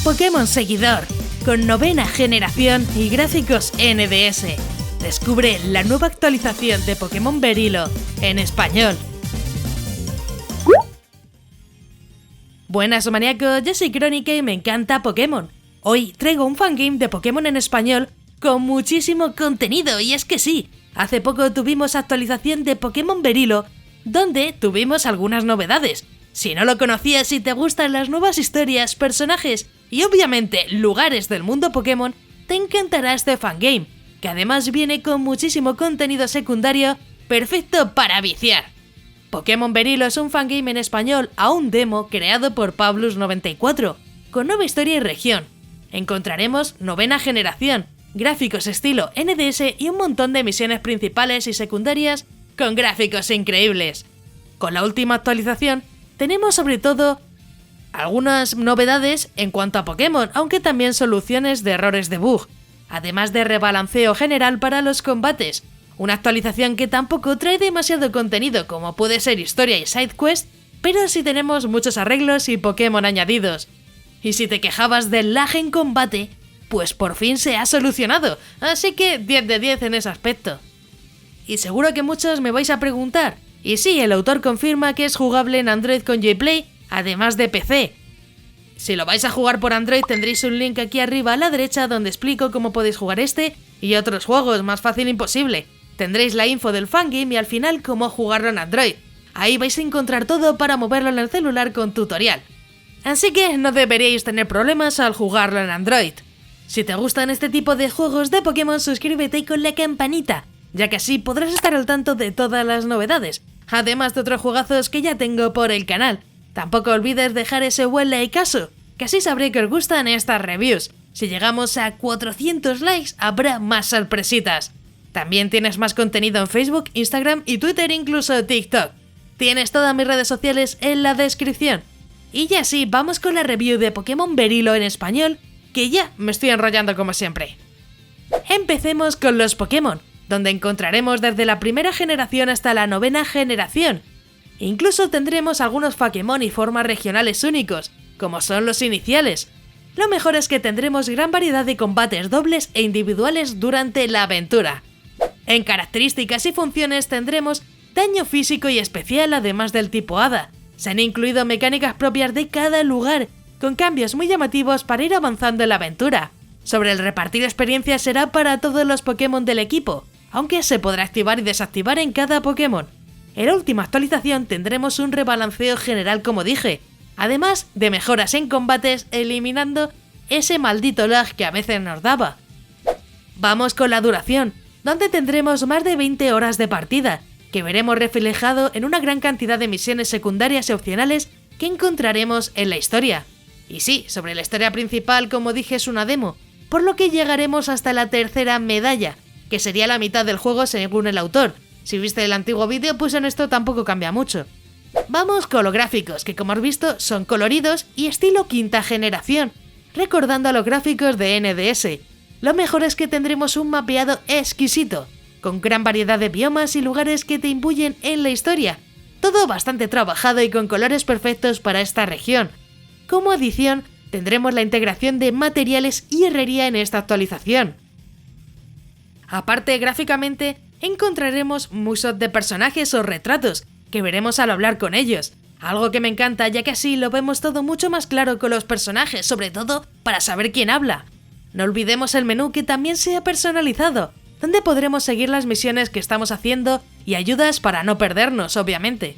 Pokémon Seguidor, con 9ª generación y gráficos NDS. Descubre la nueva actualización de Pokémon Berilo en español. Buenas maníacos, yo soy Crónica y me encanta Pokémon. Hoy traigo un fangame de Pokémon en español con muchísimo contenido, y es que sí, hace poco tuvimos actualización de Pokémon Berilo, donde tuvimos algunas novedades. Si no lo conocías y te gustan las nuevas historias, personajes y obviamente lugares del mundo Pokémon, te encantará este fangame, que además viene con muchísimo contenido secundario perfecto para viciar. Pokémon Berilo es un fangame en español a un demo creado por Pablus94, con nueva historia y región. Encontraremos 9ª generación, gráficos estilo NDS y un montón de misiones principales y secundarias con gráficos increíbles. Con la última actualización, tenemos sobre todo algunas novedades en cuanto a Pokémon, aunque también soluciones de errores de bug, además de rebalanceo general para los combates. Una actualización que tampoco trae demasiado contenido como puede ser historia y side quest, pero sí tenemos muchos arreglos y Pokémon añadidos. Y si te quejabas del lag en combate, pues por fin se ha solucionado, así que 10 de 10 en ese aspecto. Y seguro que muchos me vais a preguntar, y sí, el autor confirma que es jugable en Android con Gplay, además de PC. Si lo vais a jugar por Android tendréis un link aquí arriba a la derecha donde explico cómo podéis jugar este y otros juegos, más fácil imposible. Tendréis la info del fangame y al final cómo jugarlo en Android. Ahí vais a encontrar todo para moverlo en el celular con tutorial. Así que no deberíais tener problemas al jugarlo en Android. Si te gustan este tipo de juegos de Pokémon, suscríbete con la campanita, ya que así podrás estar al tanto de todas las novedades, además de otros juegazos que ya tengo por el canal. Tampoco olvides dejar ese buen likeazo, que así sabré que os gustan estas reviews. Si llegamos a 400 likes habrá más sorpresitas. También tienes más contenido en Facebook, Instagram y Twitter, incluso TikTok. Tienes todas mis redes sociales en la descripción. Y ya sí, vamos con la review de Pokémon Berilo en español, que ya me estoy enrollando como siempre. Empecemos con los Pokémon, donde encontraremos desde la 1ª generación hasta la 9ª generación. Incluso tendremos algunos Pokémon y formas regionales únicos, como son los iniciales. Lo mejor es que tendremos gran variedad de combates dobles e individuales durante la aventura. En características y funciones tendremos daño físico y especial además del tipo Hada. Se han incluido mecánicas propias de cada lugar, con cambios muy llamativos para ir avanzando en la aventura. Sobre el repartir experiencia será para todos los Pokémon del equipo, aunque se podrá activar y desactivar en cada Pokémon. En la última actualización tendremos un rebalanceo general como dije, además de mejoras en combates eliminando ese maldito lag que a veces nos daba. Vamos con la duración, donde tendremos más de 20 horas de partida, que veremos reflejado en una gran cantidad de misiones secundarias y opcionales que encontraremos en la historia. Y sí, sobre la historia principal, como dije, es una demo, por lo que llegaremos hasta la 3ª medalla, que sería la mitad del juego según el autor. Si viste el antiguo vídeo, pues en esto tampoco cambia mucho. Vamos con los gráficos, que como has visto son coloridos y estilo 5ª generación, recordando a los gráficos de NDS. Lo mejor es que tendremos un mapeado exquisito, con gran variedad de biomas y lugares que te imbuyen en la historia. Todo bastante trabajado y con colores perfectos para esta región. Como adición, tendremos la integración de materiales y herrería en esta actualización. Aparte, gráficamente, encontraremos muchos de personajes o retratos, que veremos al hablar con ellos. Algo que me encanta, ya que así lo vemos todo mucho más claro con los personajes, sobre todo para saber quién habla. No olvidemos el menú, que también sea personalizado, donde podremos seguir las misiones que estamos haciendo y ayudas para no perdernos, obviamente.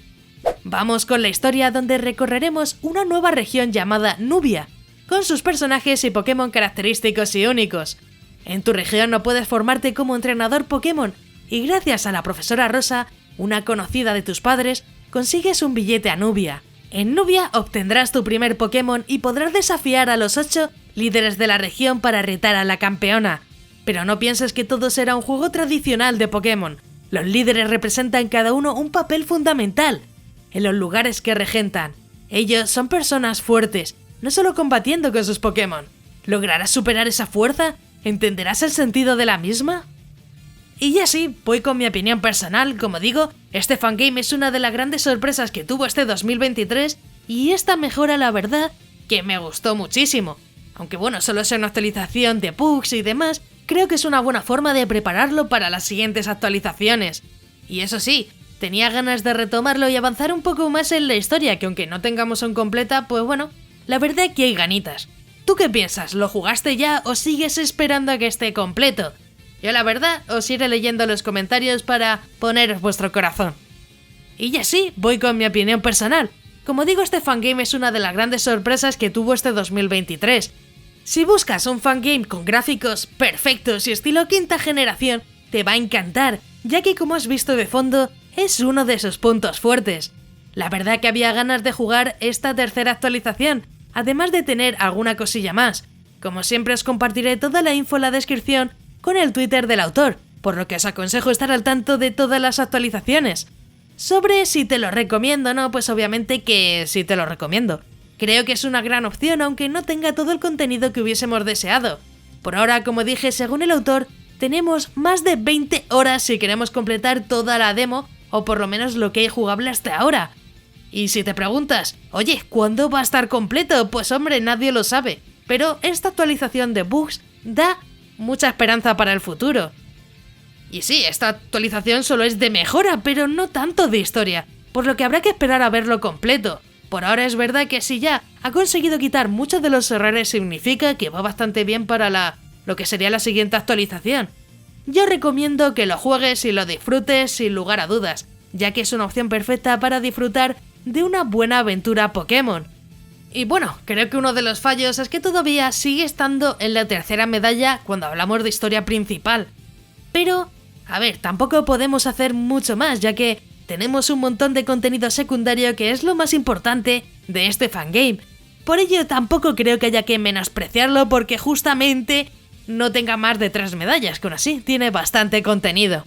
Vamos con la historia, donde recorreremos una nueva región llamada Nubia, con sus personajes y Pokémon característicos y únicos. En tu región no puedes formarte como entrenador Pokémon, y gracias a la profesora Rosa, una conocida de tus padres, consigues un billete a Nubia. En Nubia obtendrás tu primer Pokémon y podrás desafiar a los 8 líderes de la región para retar a la campeona. Pero no pienses que todo será un juego tradicional de Pokémon. Los líderes representan cada uno un papel fundamental en los lugares que regentan. Ellos son personas fuertes, no solo combatiendo con sus Pokémon. ¿Lograrás superar esa fuerza? ¿Entenderás el sentido de la misma? Y ya sí, voy con mi opinión personal. Como digo, este fangame es una de las grandes sorpresas que tuvo este 2023 y esta mejora, la verdad, que me gustó muchísimo. Aunque bueno, solo sea una actualización de bugs y demás, creo que es una buena forma de prepararlo para las siguientes actualizaciones. Y eso sí, tenía ganas de retomarlo y avanzar un poco más en la historia, que aunque no tengamos aún completa, pues bueno, la verdad que hay ganitas. ¿Tú qué piensas? ¿Lo jugaste ya o sigues esperando a que esté completo? Yo la verdad os iré leyendo los comentarios para poneros vuestro corazón. Y ya sí, voy con mi opinión personal. Como digo, este fangame es una de las grandes sorpresas que tuvo este 2023. Si buscas un fangame con gráficos perfectos y estilo quinta generación, te va a encantar, ya que como has visto de fondo, es uno de sus puntos fuertes. La verdad que había ganas de jugar esta tercera actualización, además de tener alguna cosilla más. Como siempre os compartiré toda la info en la descripción con el Twitter del autor, por lo que os aconsejo estar al tanto de todas las actualizaciones. Sobre si te lo recomiendo o no, pues obviamente que sí te lo recomiendo. Creo que es una gran opción aunque no tenga todo el contenido que hubiésemos deseado. Por ahora, como dije, según el autor, tenemos más de 20 horas si queremos completar toda la demo, o por lo menos lo que hay jugable hasta ahora. Y si te preguntas, oye, ¿cuándo va a estar completo? Pues hombre, nadie lo sabe. Pero esta actualización de bugs da mucha esperanza para el futuro. Y sí, esta actualización solo es de mejora, pero no tanto de historia, por lo que habrá que esperar a verlo completo. Por ahora es verdad que si ya ha conseguido quitar muchos de los errores, significa que va bastante bien para lo que sería la siguiente actualización. Yo recomiendo que lo juegues y lo disfrutes sin lugar a dudas, ya que es una opción perfecta para disfrutar de una buena aventura Pokémon. Y bueno, creo que uno de los fallos es que todavía sigue estando en la tercera medalla cuando hablamos de historia principal. Pero, a ver, tampoco podemos hacer mucho más, ya que tenemos un montón de contenido secundario que es lo más importante de este fangame. Por ello tampoco creo que haya que menospreciarlo porque justamente no tenga más de 3 medallas, que aún así tiene bastante contenido.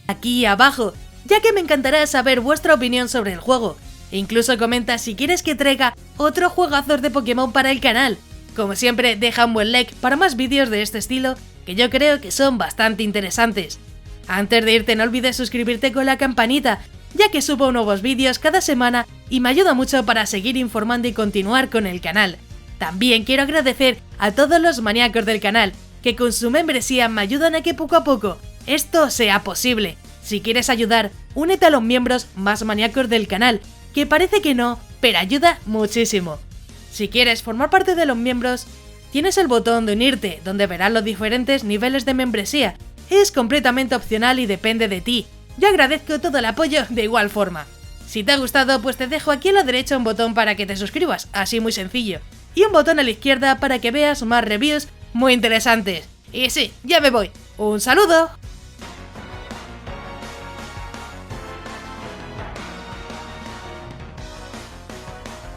Aquí abajo, ya que me encantará saber vuestra opinión sobre el juego. Incluso comenta si quieres que traiga otro juegazos de Pokémon para el canal. Como siempre, deja un buen like para más vídeos de este estilo, que yo creo que son bastante interesantes. Antes de irte no olvides suscribirte con la campanita, ya que subo nuevos vídeos cada semana y me ayuda mucho para seguir informando y continuar con el canal. También quiero agradecer a todos los maníacos del canal, que con su membresía me ayudan a que poco a poco esto sea posible. Si quieres ayudar, únete a los miembros más maníacos del canal, que parece que no, pero ayuda muchísimo. Si quieres formar parte de los miembros, tienes el botón de unirte, donde verás los diferentes niveles de membresía. Es completamente opcional y depende de ti. Yo agradezco todo el apoyo de igual forma. Si te ha gustado, pues te dejo aquí a la derecha un botón para que te suscribas, así muy sencillo. Y un botón a la izquierda para que veas más reviews muy interesantes. Y sí, ya me voy. ¡Un saludo!